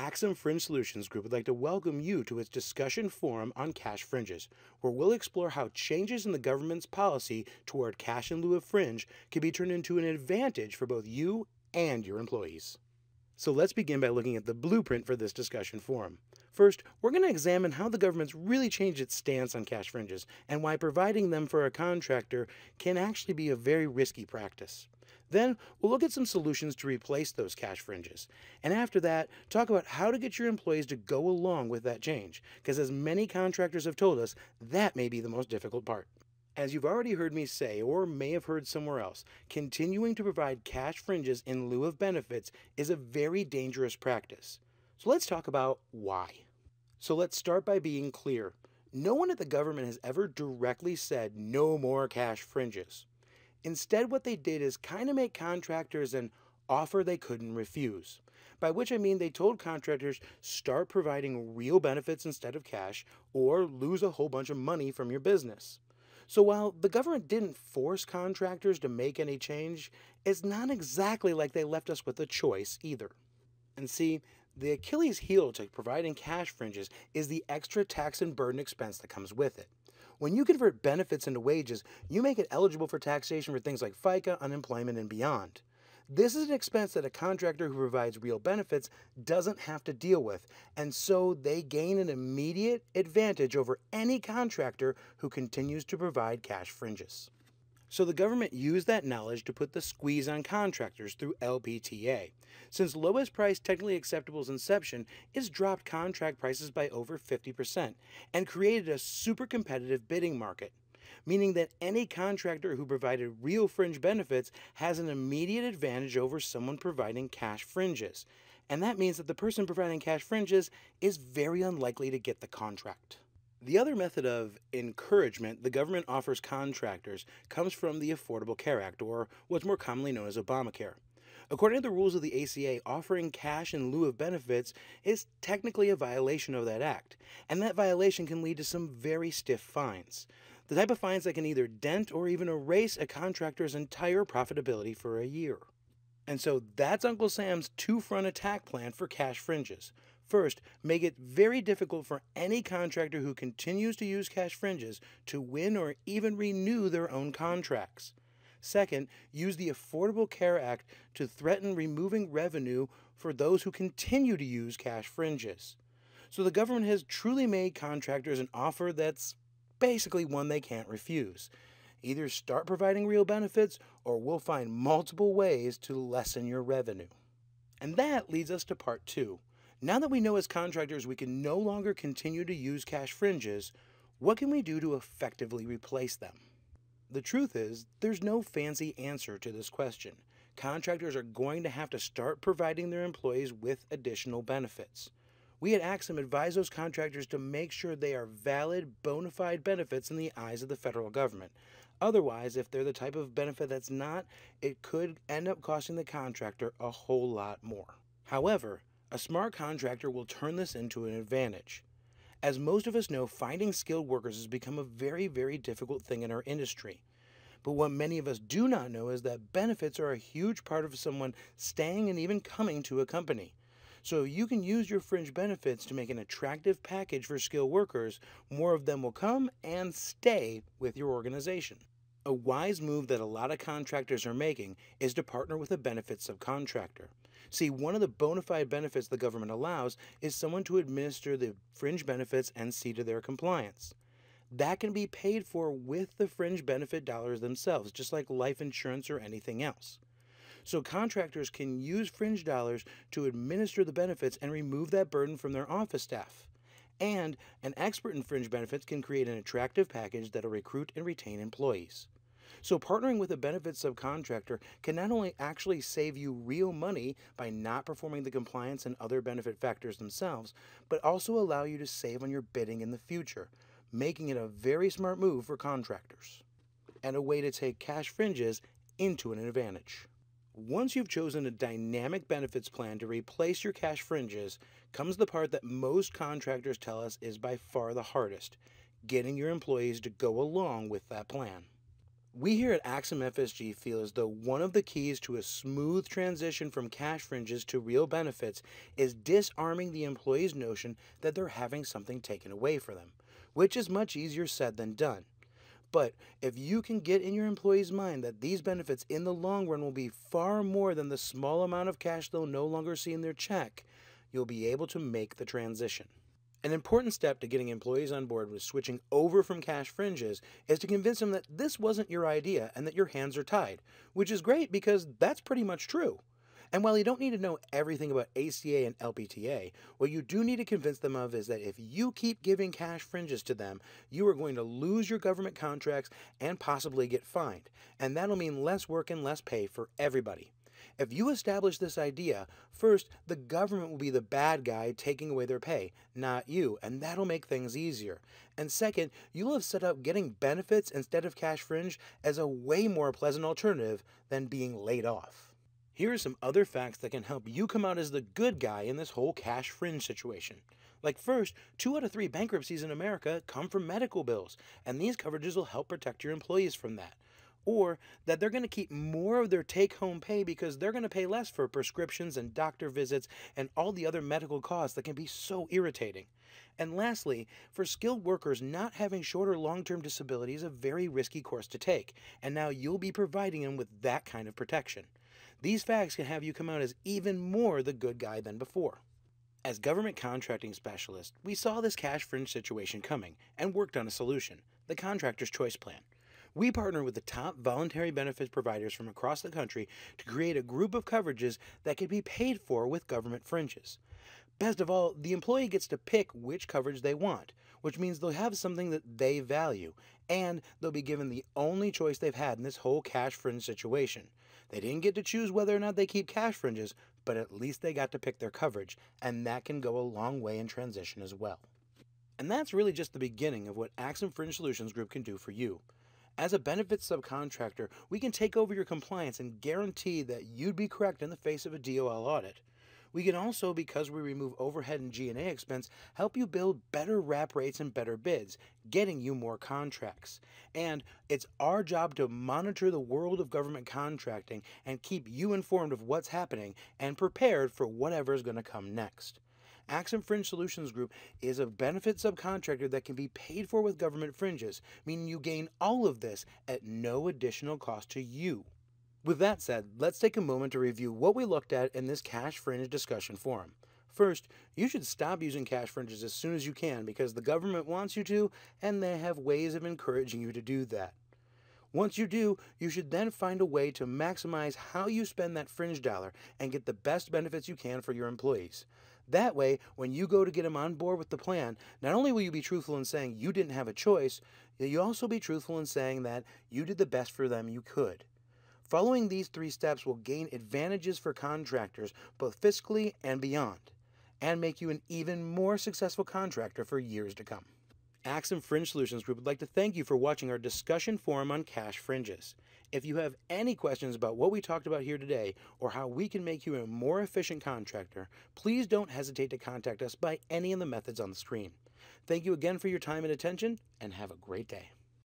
Axum Fringe Solutions Group would like to welcome you to its discussion forum on cash fringes, where we'll explore how changes in the government's policy toward cash in lieu of fringe can be turned into an advantage for both you and your employees. So let's begin by looking at the blueprint for this discussion forum. First, we're going to examine how the government's really changed its stance on cash fringes and why providing them for a contractor can actually be a very risky practice. Then, we'll look at some solutions to replace those cash fringes. And after that, talk about how to get your employees to go along with that change, because as many contractors have told us, that may be the most difficult part. As you've already heard me say, or may have heard somewhere else, continuing to provide cash fringes in lieu of benefits is a very dangerous practice. So let's talk about why. So let's start by being clear. No one at the government has ever directly said no more cash fringes. Instead, what they did is kind of make contractors an offer they couldn't refuse. By which I mean they told contractors start providing real benefits instead of cash, or lose a whole bunch of money from your business. So while the government didn't force contractors to make any change, it's not exactly like they left us with a choice either. And see, the Achilles heel to providing cash fringes is the extra tax and burden expense that comes with it. When you convert benefits into wages, you make it eligible for taxation for things like FICA, unemployment, and beyond. This is an expense that a contractor who provides real benefits doesn't have to deal with, and so they gain an immediate advantage over any contractor who continues to provide cash fringes. So the government used that knowledge to put the squeeze on contractors through LPTA. Since lowest price technically acceptable's inception, it's dropped contract prices by over 50% and created a super competitive bidding market, meaning that any contractor who provided real fringe benefits has an immediate advantage over someone providing cash fringes. And that means that the person providing cash fringes is very unlikely to get the contract. The other method of encouragement the government offers contractors comes from the Affordable Care Act, or what's more commonly known as Obamacare. According to the rules of the ACA, offering cash in lieu of benefits is technically a violation of that act, and that violation can lead to some very stiff fines. The type of fines that can either dent or even erase a contractor's entire profitability for a year. And so that's Uncle Sam's two-front attack plan for cash fringes. First, make it very difficult for any contractor who continues to use cash fringes to win or even renew their own contracts. Second, use the Affordable Care Act to threaten removing revenue for those who continue to use cash fringes. So the government has truly made contractors an offer that's basically one they can't refuse. Either start providing real benefits, or we'll find multiple ways to lessen your revenue. And that leads us to part two. Now that we know as contractors we can no longer continue to use cash fringes, what can we do to effectively replace them? The truth is, there's no fancy answer to this question. Contractors are going to have to start providing their employees with additional benefits. We at Axum advise those contractors to make sure they are valid, bona fide benefits in the eyes of the federal government. Otherwise, if they're the type of benefit that's not, it could end up costing the contractor a whole lot more. However, a smart contractor will turn this into an advantage. As most of us know, finding skilled workers has become a very, very difficult thing in our industry. But what many of us do not know is that benefits are a huge part of someone staying and even coming to a company. So you can use your fringe benefits to make an attractive package for skilled workers. More of them will come and stay with your organization. A wise move that a lot of contractors are making is to partner with a benefits subcontractor. See, one of the bona fide benefits the government allows is someone to administer the fringe benefits and see to their compliance. That can be paid for with the fringe benefit dollars themselves, just like life insurance or anything else. So contractors can use fringe dollars to administer the benefits and remove that burden from their office staff. And an expert in fringe benefits can create an attractive package that'll recruit and retain employees. So partnering with a benefits subcontractor can not only actually save you real money by not performing the compliance and other benefit factors themselves, but also allow you to save on your bidding in the future, making it a very smart move for contractors, and a way to take cash fringes into an advantage. Once you've chosen a dynamic benefits plan to replace your cash fringes, comes the part that most contractors tell us is by far the hardest: getting your employees to go along with that plan. We here at Axum FSG feel as though one of the keys to a smooth transition from cash fringes to real benefits is disarming the employee's notion that they're having something taken away from them, which is much easier said than done. But if you can get in your employee's mind that these benefits in the long run will be far more than the small amount of cash they'll no longer see in their check, you'll be able to make the transition. An important step to getting employees on board with switching over from cash fringes is to convince them that this wasn't your idea and that your hands are tied, which is great because that's pretty much true. And while you don't need to know everything about ACA and LPTA, what you do need to convince them of is that if you keep giving cash fringes to them, you are going to lose your government contracts and possibly get fined. And that'll mean less work and less pay for everybody. If you establish this idea, first, the government will be the bad guy taking away their pay, not you, and that'll make things easier. And second, you'll have set up getting benefits instead of cash fringe as a way more pleasant alternative than being laid off. Here are some other facts that can help you come out as the good guy in this whole cash fringe situation. Like first, 2 out of 3 bankruptcies in America come from medical bills, and these coverages will help protect your employees from that. Or that they're going to keep more of their take-home pay because they're going to pay less for prescriptions and doctor visits and all the other medical costs that can be so irritating. And lastly, for skilled workers, not having short or long-term disability is a very risky course to take, and now you'll be providing them with that kind of protection. These facts can have you come out as even more the good guy than before. As government contracting specialists, we saw this cash fringe situation coming and worked on a solution, the Contractor's Choice Plan. We partner with the top voluntary benefits providers from across the country to create a group of coverages that can be paid for with government fringes. Best of all, the employee gets to pick which coverage they want, which means they'll have something that they value, and they'll be given the only choice they've had in this whole cash fringe situation. They didn't get to choose whether or not they keep cash fringes, but at least they got to pick their coverage, and that can go a long way in transition as well. And that's really just the beginning of what Axum Fringe Solutions Group can do for you. As a benefits subcontractor, we can take over your compliance and guarantee that you'd be correct in the face of a DOL audit. We can also, because we remove overhead and G&A expense, help you build better wrap rates and better bids, getting you more contracts. And it's our job to monitor the world of government contracting and keep you informed of what's happening and prepared for whatever is going to come next. Axum Fringe Solutions Group is a benefit subcontractor that can be paid for with government fringes, meaning you gain all of this at no additional cost to you. With that said, let's take a moment to review what we looked at in this cash fringe discussion forum. First, you should stop using cash fringes as soon as you can because the government wants you to, and they have ways of encouraging you to do that. Once you do, you should then find a way to maximize how you spend that fringe dollar and get the best benefits you can for your employees. That way, when you go to get them on board with the plan, not only will you be truthful in saying you didn't have a choice, you'll also be truthful in saying that you did the best for them you could. Following these 3 steps will gain advantages for contractors, both fiscally and beyond, and make you an even more successful contractor for years to come. Axum Fringe Solutions Group would like to thank you for watching our discussion forum on cash fringes. If you have any questions about what we talked about here today or how we can make you a more efficient contractor, please don't hesitate to contact us by any of the methods on the screen. Thank you again for your time and attention, and have a great day.